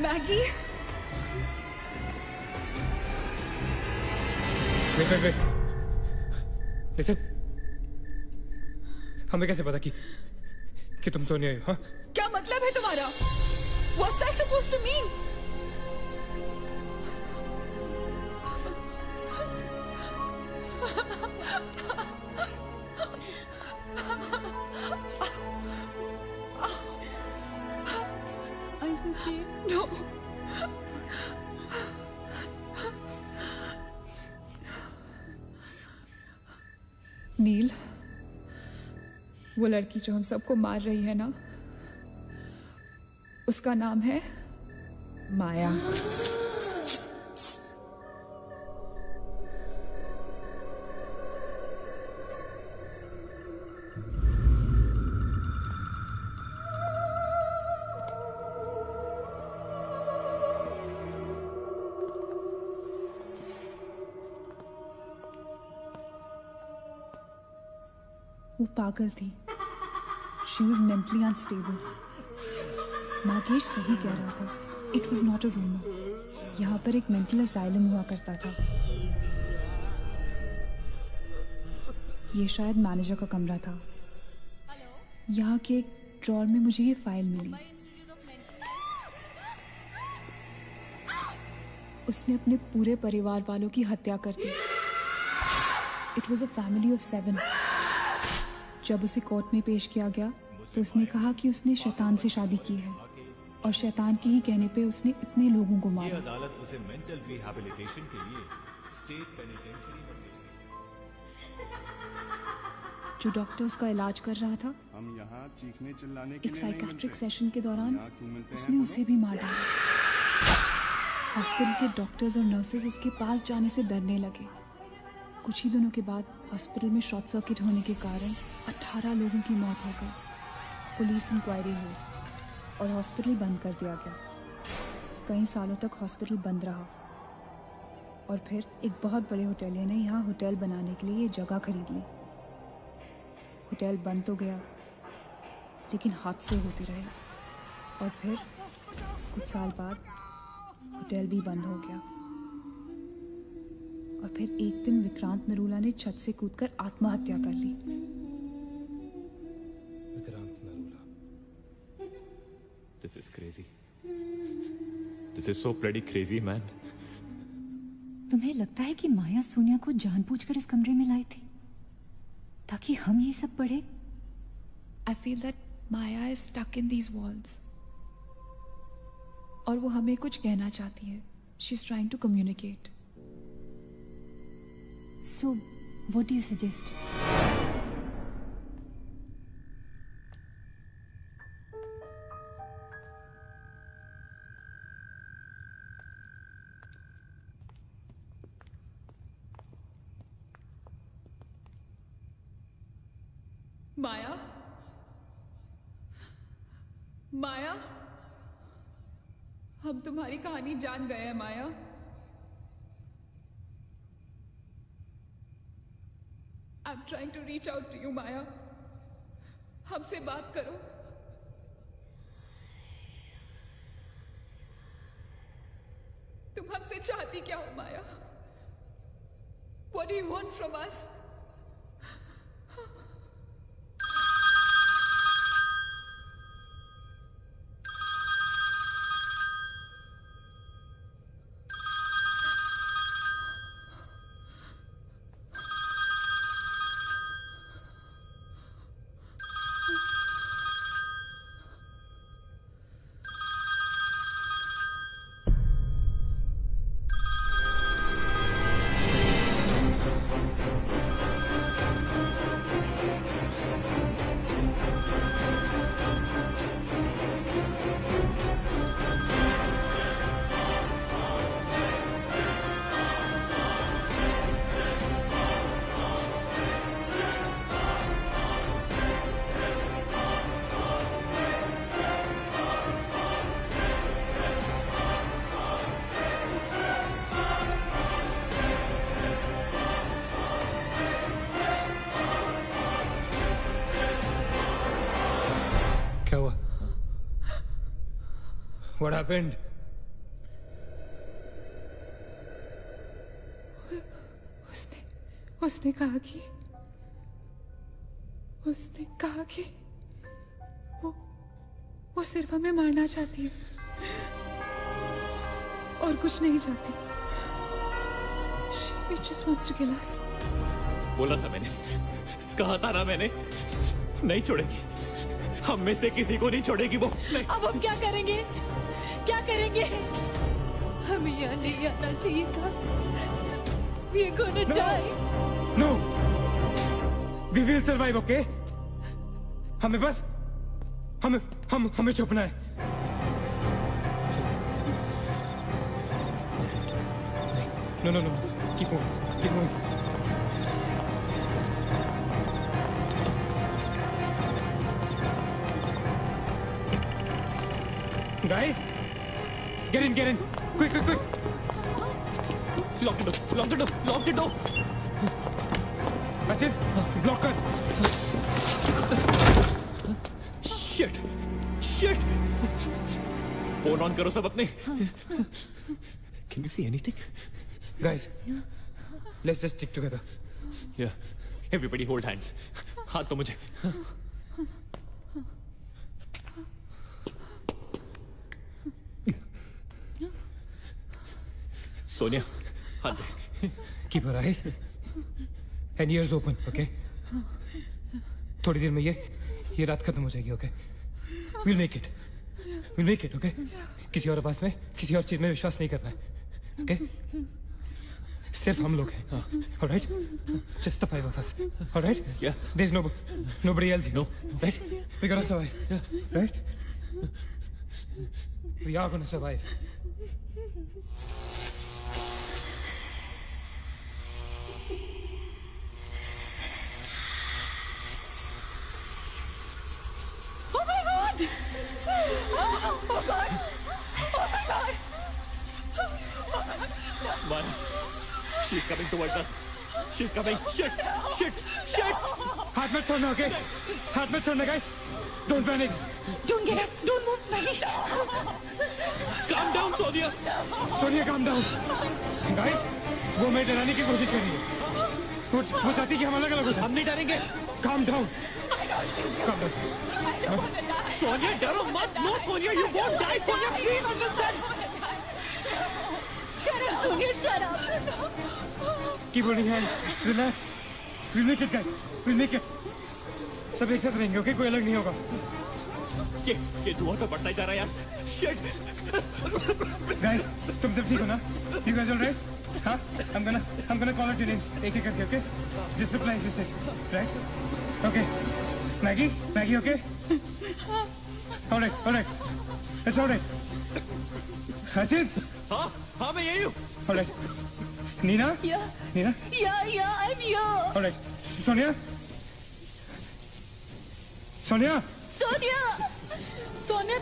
Maggie. Wait. Listen. हमें कैसे पता कि तुम सोनिया हो? हाँ? क्या मतलब है तुम्हारा? What's that supposed to mean? Are you okay? No. नील, वो लड़की जो हम सबको मार रही है ना, उसका नाम है माया. वो पागल थी. She was mentally unstable. Nagesh सही कह रहा था. It was not a rumour. यहाँ पर एक मेंटल असाइलम हुआ करता था. ये शायद मैनेजर का कमरा था. यहाँ के एक ड्रॉर में मुझे ये फाइल मिली. उसने अपने पूरे परिवार वालों की हत्या कर दी. It was a family of 7. जब उसे कोर्ट में पेश किया गया तो उसने कहा कि उसने शैतान से शादी की है और शैतान के ही कहने पे उसने इतने लोगों को मारा. अदालत उसे मेंटल रिहैबिलिटेशन के लिए स्टेट पेनिटेंशियरी में भेज दी. जो डॉक्टर उसका इलाज कर रहा था, हम यहाँ चीखने चिल्लाने के एक लिए नहीं साइकेट्रिक मिलते. सेशन के दौरान यहाँ क्यों मिलते हैं उसने हम उसे भी मार डाला. हॉस्पिटल के डॉक्टर्स और नर्सेज उसके पास जाने से डरने लगे. कुछ ही दिनों के बाद हॉस्पिटल में शॉर्ट सर्किट होने के कारण 18 लोगों की मौत हो गई. पुलिस इंक्वायरी हुई और हॉस्पिटल बंद कर दिया गया. कई सालों तक हॉस्पिटल बंद रहा और फिर एक बहुत बड़े होटलियर ने यहाँ होटल बनाने के लिए ये जगह खरीद ली. होटल बंद तो गया लेकिन हादसे होते रहे और फिर कुछ साल बाद होटल भी बंद हो गया. और फिर एक दिन विक्रांत नरूला ने छत से कूदकर आत्महत्या कर ली। Vikrant Narula. This is crazy. This is so bloody crazy, man. तुम्हें लगता है कि माया सोनिया को जानबूझकर इस कमरे में लाई थी ताकि हम ये सब पढ़े? I feel that Maya is stuck in these walls. और वो हमें कुछ कहना चाहती है. She's trying to communicate. So, what do you suggest? माया, माया, हम तुम्हारी कहानी जान गए हैं माया। I'm trying to reach out to you, माया। हमसे बात करो। तुम हमसे चाहती क्या हो माया? What do you want from us? क्या हुआ? What happened? उसने कहा कि वो सिर्फ हमें मारना चाहती है और कुछ नहीं चाहती। She just wants to kill us. बोला था मैंने, कहा था ना मैंने, नहीं छोड़ेगी, हम में से किसी को नहीं छोड़ेगी वो। नहीं। अब हम क्या करेंगे? क्या करेंगे? हमें यहाँ नहीं आना चाहिए था। We are gonna die. No. We will survive, okay? हमें बस हमें छुपना है। No. Keep moving. Guys, get in. Quick. Lock the door. That's it. Block कर. Shit. Phone on करो सब अपने. Can you see anything? Guys, let's just stick together. Yeah. Everybody hold hands. हाथ तो मुझे. सोनिया, हाथ दे. Keep your eyes and ears open, okay? थोड़ी देर में ये रात खत्म हो जाएगी, okay? We'll make it, okay? किसी और आवाज में, किसी और चीज में विश्वास नहीं करना है, okay? सिर्फ हम लोग हैं, all right? Just the 5 of us, all right? Yeah. There's nobody else here, no, right? We're gonna survive, right? We are gonna survive. One. She's coming towards us. She's coming. Shit. हाथ मत छोड़ना, okay? हाथ मत छोड़ना, guys. Don't panic. Don't get up. Don't move, Maggie. Calm down, Sonia. Sonia, calm down. Guys, वो मैं डराने की कोशिश कर रही है। वो चाहती कि हम अलग अलग हो जाएं। हम नहीं डरेंगे। Calm down. Calm down. Sonia डरो मत। No Sonia, you won't die. Sonia please understand. Shut up, Sonia, shut up. Keep holding hands. Relax. We'll make it, guys. We'll make it. सब एक साथ रहेंगे, ओके? कोई अलग नहीं होगा। ये धुआं तो बढ़ता ही जा रहा है यार। Shit. Guys, तुम सब ठीक हो ना? You guys all right? हाँ? I'm gonna call out your names एक एक करके, okay? Just reply, just say, right? Okay. Maggie, okay? All right. It's all right. Ajit? हाँ मैं यही हूँ। All right. Nina? Yeah. Nina? Yeah, I'm here. All right. Sonia? Sonia,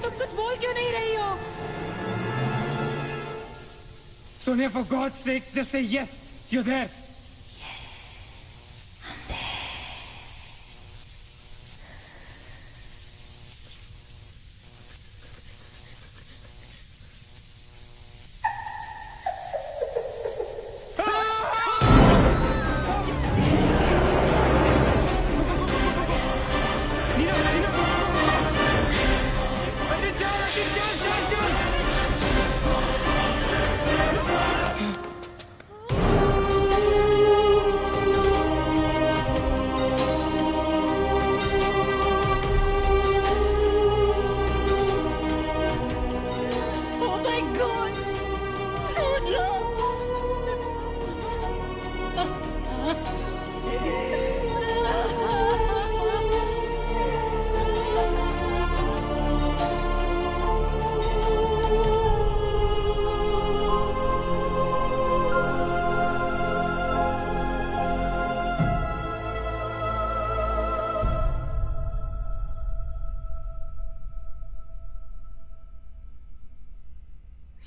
तुम कुछ बोल क्यों नहीं रही हो? Sonia, for God's sake, just say yes. You're there.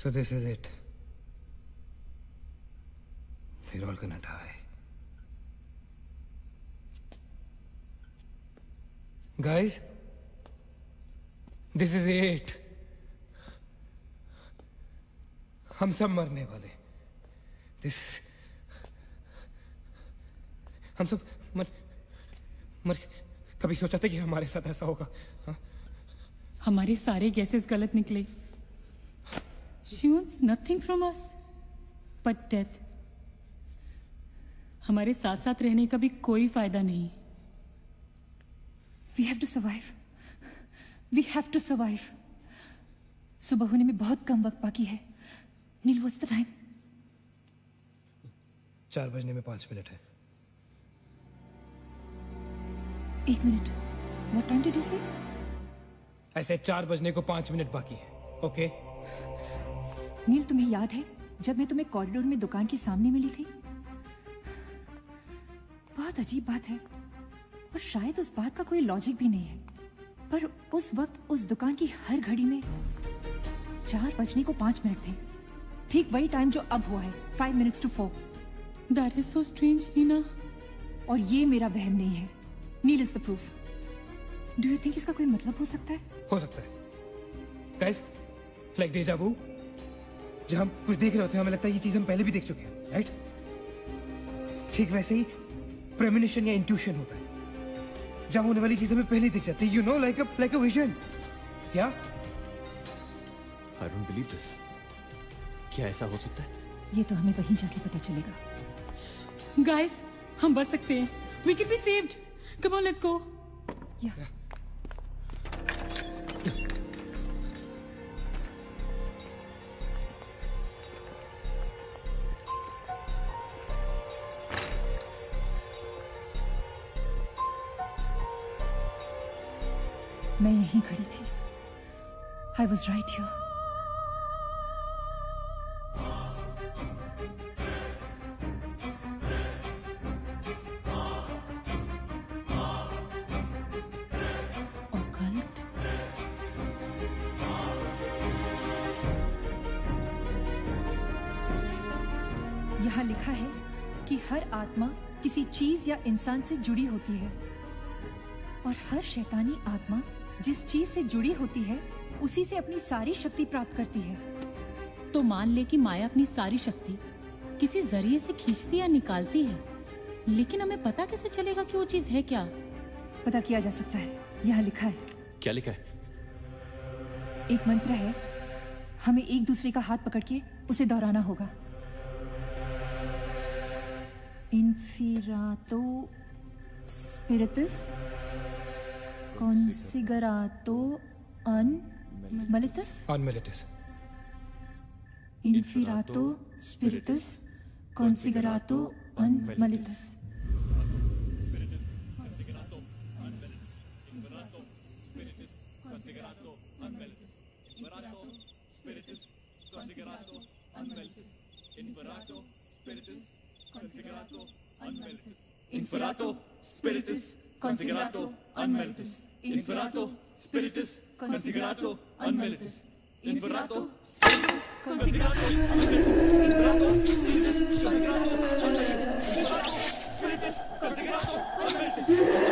So this is it. We're all gonna die. Guys, this is it. हम सब मरने वाले. This हम सब मर कभी सोचा था कि हमारे साथ ऐसा होगा? हाँ? हमारे सारे गैसेस गलत निकले. She wants nothing from us but death. हमारे साथ साथ रहने का भी कोई फायदा नहीं. We have to survive. We have to survive. सुबह होने में बहुत कम वक्त बाकी है. नील, what's the time? 4 बजने में 5 मिनट है. 1 minute. What time did you say? ऐसे 4 बजने को 5 मिनट बाकी है. ओके? नील, तुम्हें याद है जब मैं तुम्हें कॉरिडोर में दुकान के सामने मिली थी? बहुत अजीब बात है और शायद उस बात का कोई लॉजिक भी नहीं है, पर उस वक्त उस दुकान की हर घड़ी में 4 बजने को 5 मिनट थे. ठीक वही टाइम जो अब हुआ है, 5 minutes to 4. That is so strange, Neena. और ये मेरा वहम नहीं है. Neel is the proof. Do you think इसका कोई मतलब हो सकता है? हो सकता है. Guys, like deja vu. जब हम कुछ देख रहे होते हैं हमें लगता है ये चीज हम पहले भी देख चुके हैं, राइट? ठीक वैसे ही प्रेमोनिशन या इंट्यूशन होता है. जब होने वाली चीज हमें पहले दिख जाती है, you know, like a vision. या? I don't believe this. क्या ऐसा हो सकता है? ये तो हमें वहीं जाके पता चलेगा. Guys, हम बच सकते हैं. We can be saved. Come on, let's go. Yeah. मैं यहीं खड़ी थी. I was right here. Occult? यहाँ लिखा है कि हर आत्मा किसी चीज या इंसान से जुड़ी होती है और हर शैतानी आत्मा जिस चीज से जुड़ी होती है उसी से अपनी सारी शक्ति प्राप्त करती है. तो मान ले कि माया अपनी सारी शक्ति किसी जरिए से खींचती या निकालती है, लेकिन हमें पता कैसे चलेगा कि वो चीज है क्या? पता किया जा सकता है, यहाँ लिखा है। क्या लिखा है? एक मंत्र है, हमें एक दूसरे का हाथ पकड़ के उसे दोहराना होगा। इन्फिरातो स्पिरिटस कॉन्सिगरातो अनमिलिटस। Inferato spiritus considerato unmalitus. Inferato spiritus considerato unmalitus. Inferato spiritus considerato unmalitus. Inferato spiritus considerato unmalitus. Inferato spiritus considerato unmalitus. Spiritus considerato unmalitus. Spiritus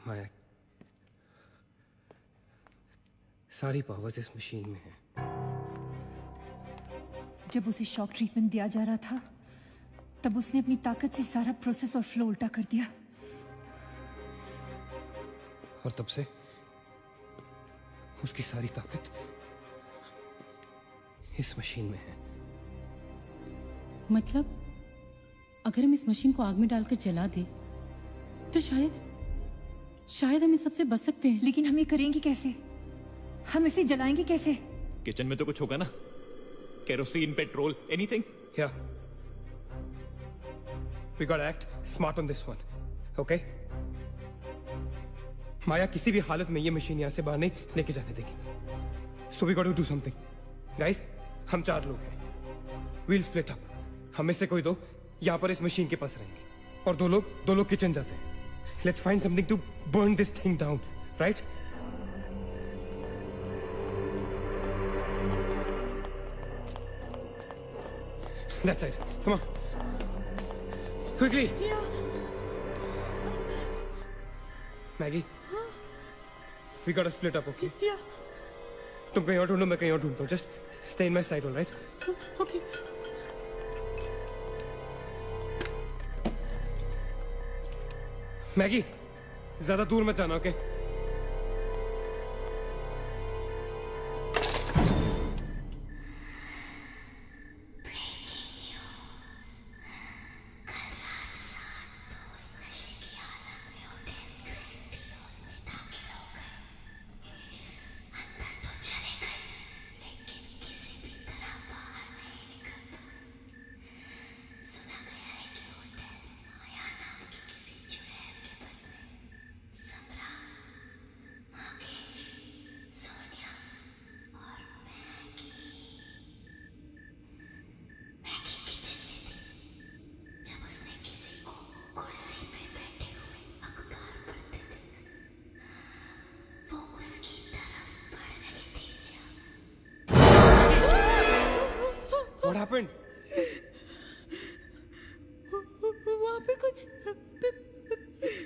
माया, सारी पावर्स इस मशीन में है। जब उसे शॉक ट्रीटमेंट दिया जा रहा था, तब उसने अपनी ताकत से सारा प्रोसेस और फ्लो उल्टा कर दिया। और तब से उसकी सारी ताकत इस मशीन में है। मतलब अगर हम इस मशीन को आग में डालकर जला दें तो शायद हम इस सबसे बच सकते हैं। लेकिन हम ये करेंगे कैसे? हम इसे जलाएंगे कैसे? किचन में तो कुछ होगा ना, kerosene, petrol, anything. Yeah. We gotta act smart on this one. Okay? माया किसी भी हालत में ये मशीन यहाँ से बाहर नहीं लेके जाने देगी। So we gotta do something. Guys, हम 4 लोग हैं। We'll split up. हम में से कोई 2 यहाँ पर इस मशीन के पास रहेंगे और 2 लोग किचन जाते हैं। Let's find something to burn this thing down, right? That's it. Come on. Quickly. Yeah. Maggie. We gotta split up, okay? Yeah. तुम कहीं और ढूंढो, मैं कहीं और ढूंढता हूँ. Just stay in my side, all right? Okay. Maggie, ज़्यादा दूर मत जाना, okay? What happened? वहाँ पे कुछ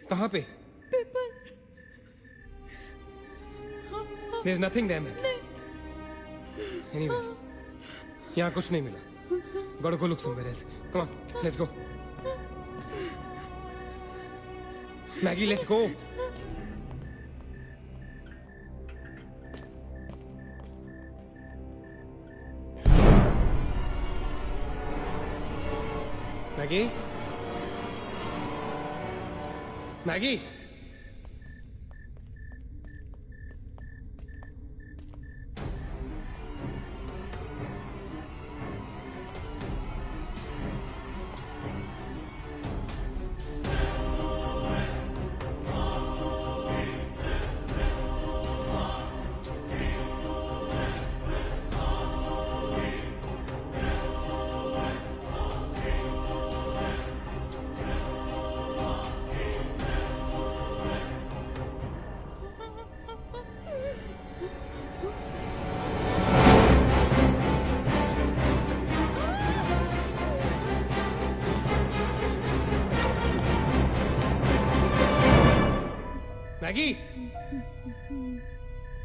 कहाँ पे? Paper. There's nothing there, Maggie. Anyways, यहाँ कुछ नहीं मिला. Gotta go look somewhere else. Come on, let's go. Maggie, let's go. Maggie? Maggie?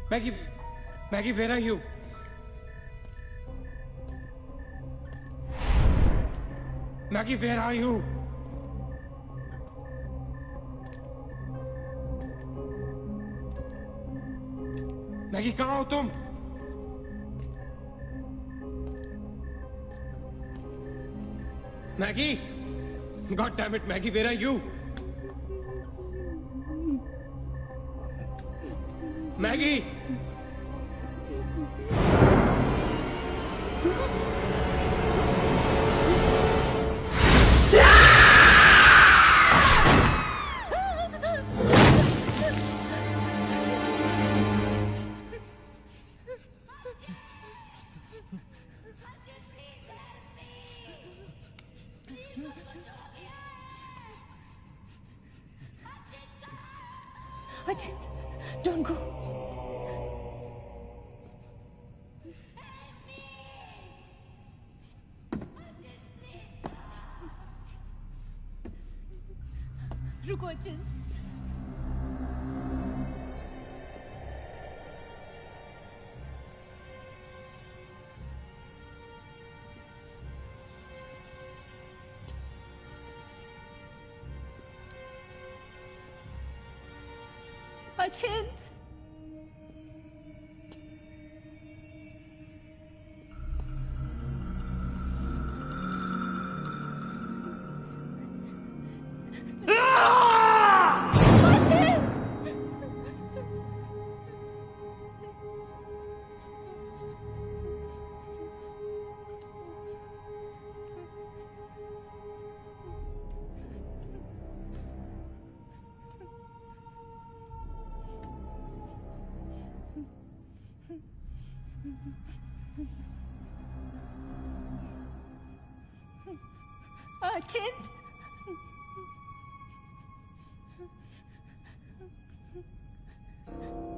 Maggie? Maggie, where are you? Maggie, where are you? Maggie, कहाँ हो तुम? Maggie? God damn it, Maggie, where are you? Maggie! Ajit, don't go. रुको अचिंत। अचिंत। अचिंत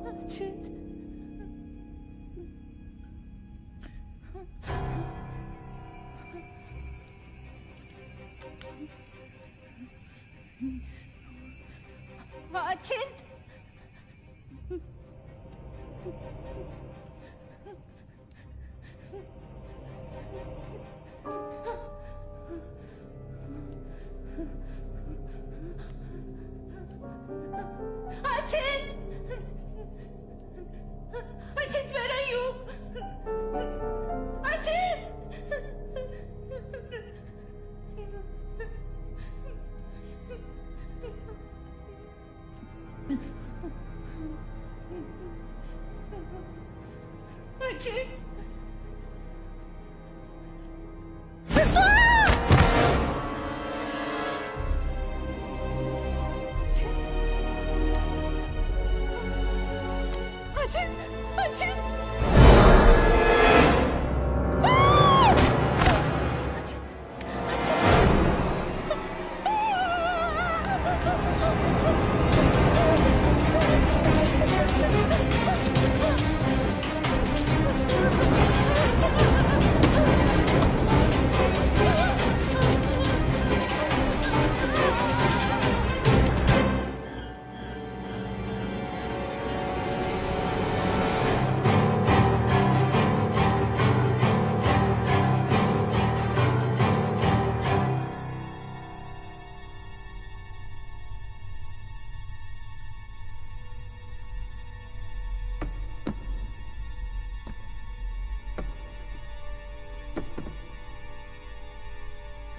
अचिंत अचिंत Achint, where are you? Achint! Achint!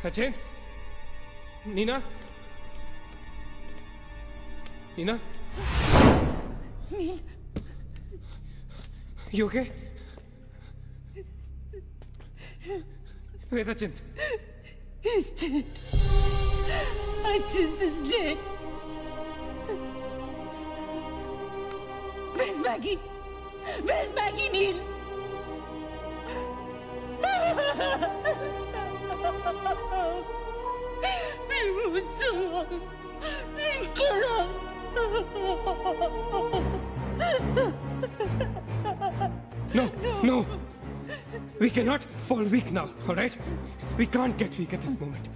अचिंत, Neena, Neena, nil, you okay? Where's Achint? He's dead. Achint is dead. Where's Maggie? Where's Maggie, Neil? We were so long. Kill us. No, no. We cannot fall weak now, all right? We can't get weak at this moment.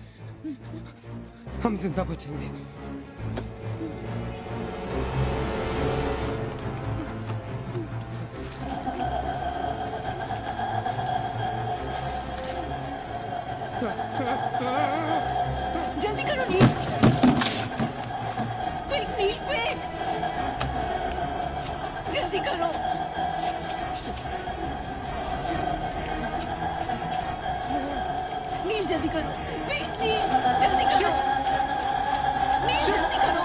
हम जिंदा बचेंगे. जल्दी करो नील. Quick, नील, quick. जल्दी करो. नील जल्दी करो. Quick, नील जल्दी करो. नील जल्दी करो.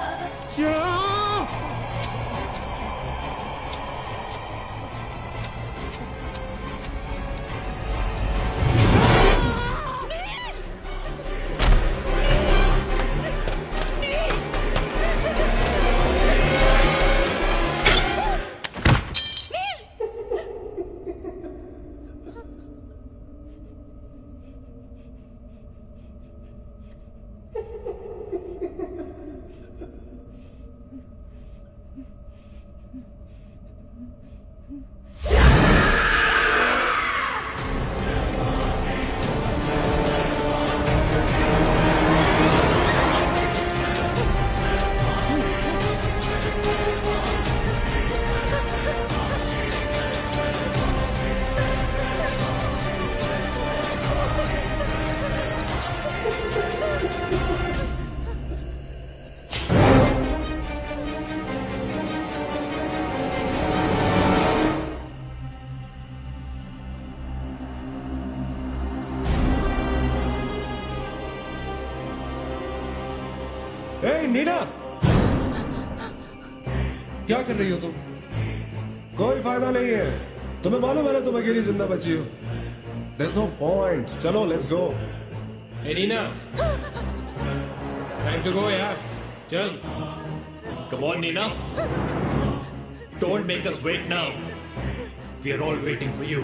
नीना, क्या कर रही हो तुम? कोई फायदा नहीं है. तुम्हें मालूम है ना तुम अकेली जिंदा बची हो. There's no point. चलो, let's go. Hey Neena, time to go यार. चल. Come on, Nina. Don't make us wait now. We are all waiting for you.